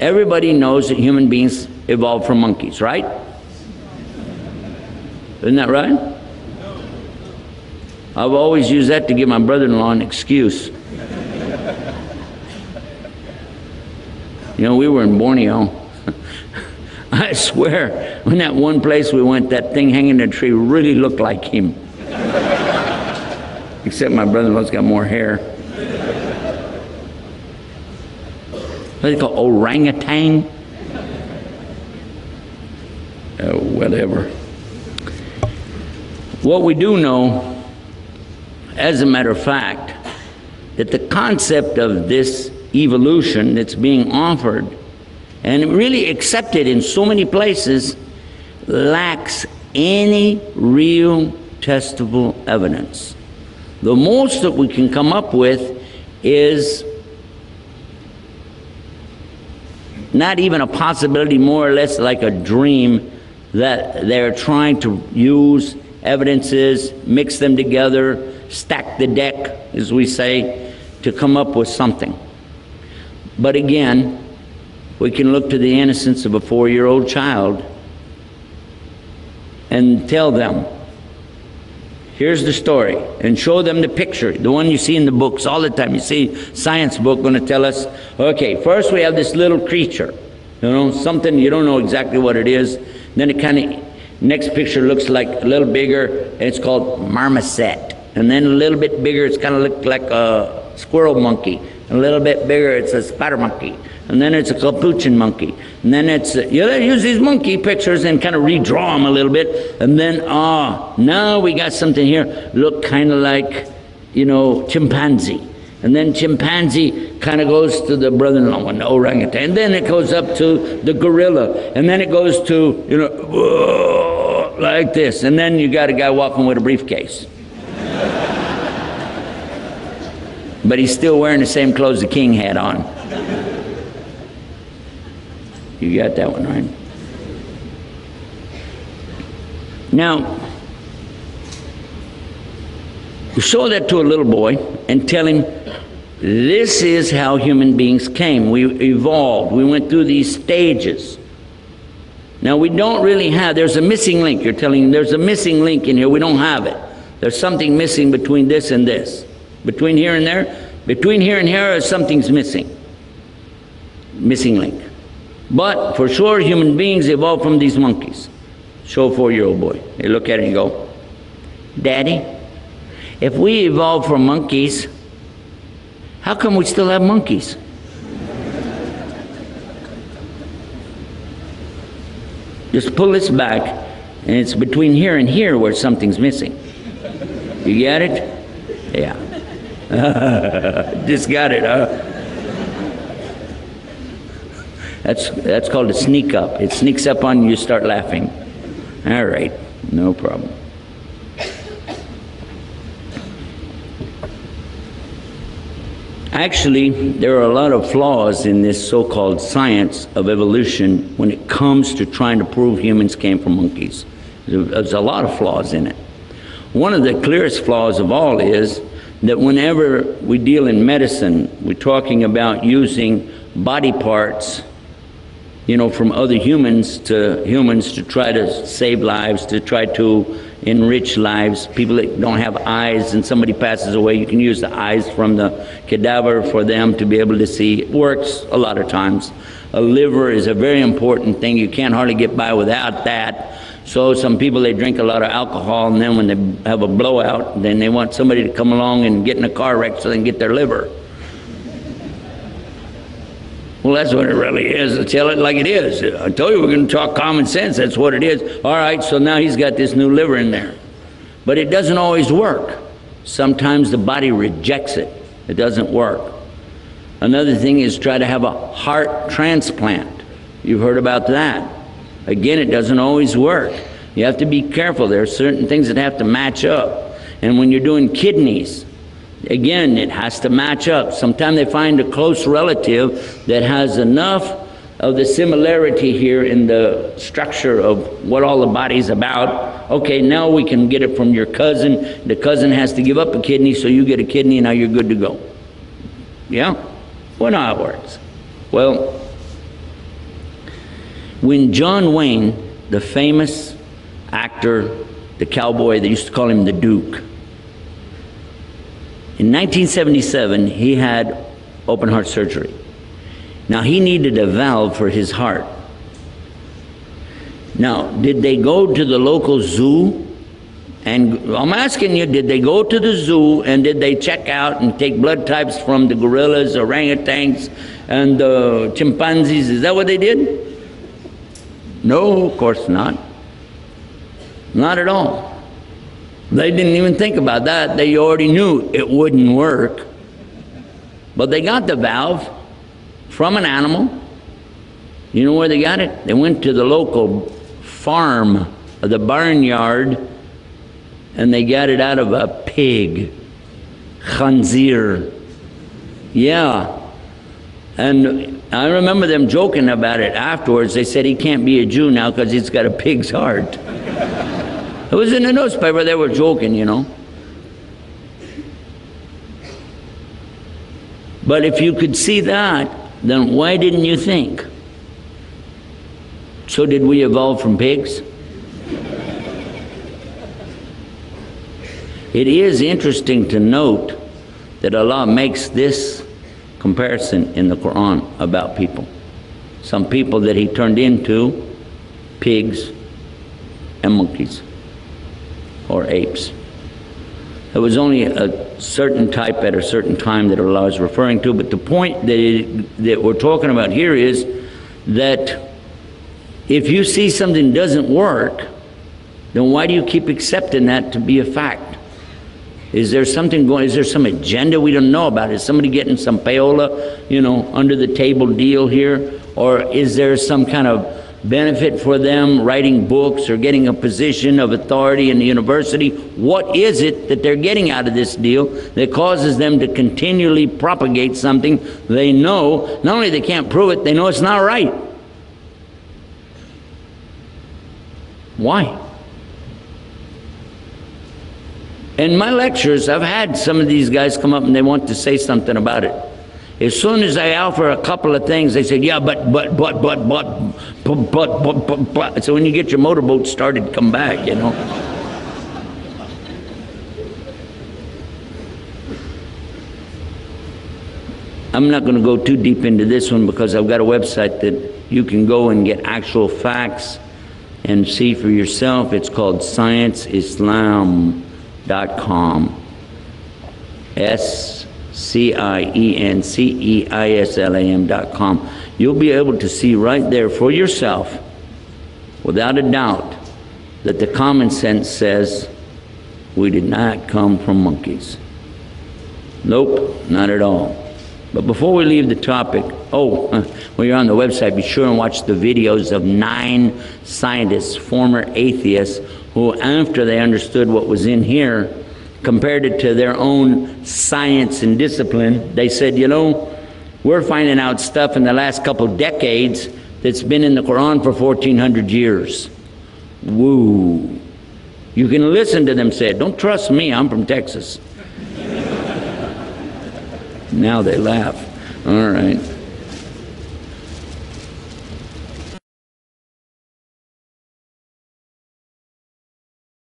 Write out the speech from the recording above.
Everybody knows that human beings evolved from monkeys, right? Isn't that right? I've always used that to give my brother-in-law an excuse. You know, we were in Borneo. I swear, in that one place we went, that thing hanging in the tree really looked like him. Except my brother-in-law's got more hair. What do they call orangutan? Whatever. What we do know, as a matter of fact, that the concept of this evolution that's being offered and really accepted in so many places lacks any real testable evidence. The most that we can come up with is not even a possibility, more or less like a dream, that they're trying to use evidences, mix them together, stack the deck, as we say, to come up with something. But again, we can look to the innocence of a 4-year-old child and tell them, here's the story, and show them the picture, the one you see in the books all the time. You see science book going to tell us, okay, first we have this little creature, you know, something you don't know exactly what it is. Then it kind of, next picture looks like a little bigger, and it's called marmoset. And then a little bit bigger, it's kind of look like a squirrel monkey. A little bit bigger, it's a spider monkey. And then it's a capuchin monkey. And then it's, you use these monkey pictures and kind of redraw them a little bit. And then, now we got something here, look kind of like, you know, chimpanzee. And then chimpanzee kind of goes to the brother-in-law one, the orangutan. And then it goes up to the gorilla. And then it goes to, you know, like this. And then you got a guy walking with a briefcase. But he's still wearing the same clothes the king had on. You got that one, right? Now, you show that to a little boy and tell him, this is how human beings came. We evolved. We went through these stages. Now, we don't really have, there's a missing link. You're telling him there's a missing link in here. We don't have it. There's something missing between this and this. Between here and there, between here and here, something's missing. Missing link. But for sure, human beings evolved from these monkeys. Show a 4-year-old boy. They look at it and go, Daddy, if we evolved from monkeys, how come we still have monkeys? Just pull this back, and it's between here and here where something's missing. You get it? Yeah. Just got it, huh? That's called a sneak up. It sneaks up on you, you start laughing. All right, no problem. Actually, there are a lot of flaws in this so-called science of evolution when it comes to trying to prove humans came from monkeys. There's a lot of flaws in it. One of the clearest flaws of all is that whenever we deal in medicine, we're talking about using body parts, you know, from other humans to try to save lives, to try to enrich lives. People that don't have eyes and somebody passes away, you can use the eyes from the cadaver for them to be able to see. It works a lot of times. A liver is a very important thing. You can't hardly get by without that. So some people, they drink a lot of alcohol, and then when they have a blowout, then they want somebody to come along and get in a car wreck so they can get their liver. Well, that's what it really is. I tell it like it is. I told you we're going to talk common sense. That's what it is. All right, so now he's got this new liver in there. But it doesn't always work. Sometimes the body rejects it. It doesn't work. Another thing is try to have a heart transplant. You've heard about that. Again, it doesn't always work. You have to be careful. There are certain things that have to match up. And when you're doing kidneys, again, it has to match up. Sometimes they find a close relative that has enough of the similarity here in the structure of what all the body's about. Okay, now we can get it from your cousin. The cousin has to give up a kidney, so you get a kidney, and now you're good to go. Yeah? Well, now it works. Well, When John Wayne, the famous actor, the cowboy, they used to call him the Duke. In 1977, he had open heart surgery. Now, he needed a valve for his heart. Now, did they go to the local zoo? And I'm asking you, did they go to the zoo and did they check out and take blood types from the gorillas, orangutans, and the chimpanzees? Is that what they did? No, of course not. Not at all. They didn't even think about that. They already knew it wouldn't work. But they got the valve from an animal. You know where they got it? They went to the local farm, the barnyard, and they got it out of a pig. Khanzir. Yeah. And I remember them joking about it afterwards. They said he can't be a Jew now because he's got a pig's heart. It was in the newspaper, they were joking, you know. But if you could see that, then why didn't you think? So did we evolve from pigs? It is interesting to note that Allah makes this comparison in the Quran about people. Some people that He turned into pigs and monkeys or apes. It was only a certain type at a certain time that Allah is referring to, but the point that we're talking about here is that if you see something doesn't work, then why do you keep accepting that to be a fact? Is there something going, is there some agenda we don't know about? Is somebody getting some payola, you know, under the table deal here? Or is there some kind of benefit for them writing books or getting a position of authority in the university? What is it that they're getting out of this deal that causes them to continually propagate something they know, not only they can't prove it, they know it's not right? Why? In my lectures, I've had some of these guys come up and they want to say something about it. As soon as I offer a couple of things, they say, yeah, but. So when you get your motorboat started, come back, you know. I'm not going to go too deep into this one because I've got a website that you can go and get actual facts and see for yourself. It's called ScienceIslam.com. ScienceIslam.com. You'll be able to see right there for yourself, without a doubt, that the common sense says we did not come from monkeys. Nope, not at all. But before we leave the topic, when you're on the website, be sure and watch the videos of 9 scientists, former atheists, who after they understood what was in here, compared it to their own science and discipline. They said, you know, we're finding out stuff in the last couple decades that's been in the Quran for 1400 years. Woo. You can listen to them say it. Don't trust me, I'm from Texas. Now they laugh. All right.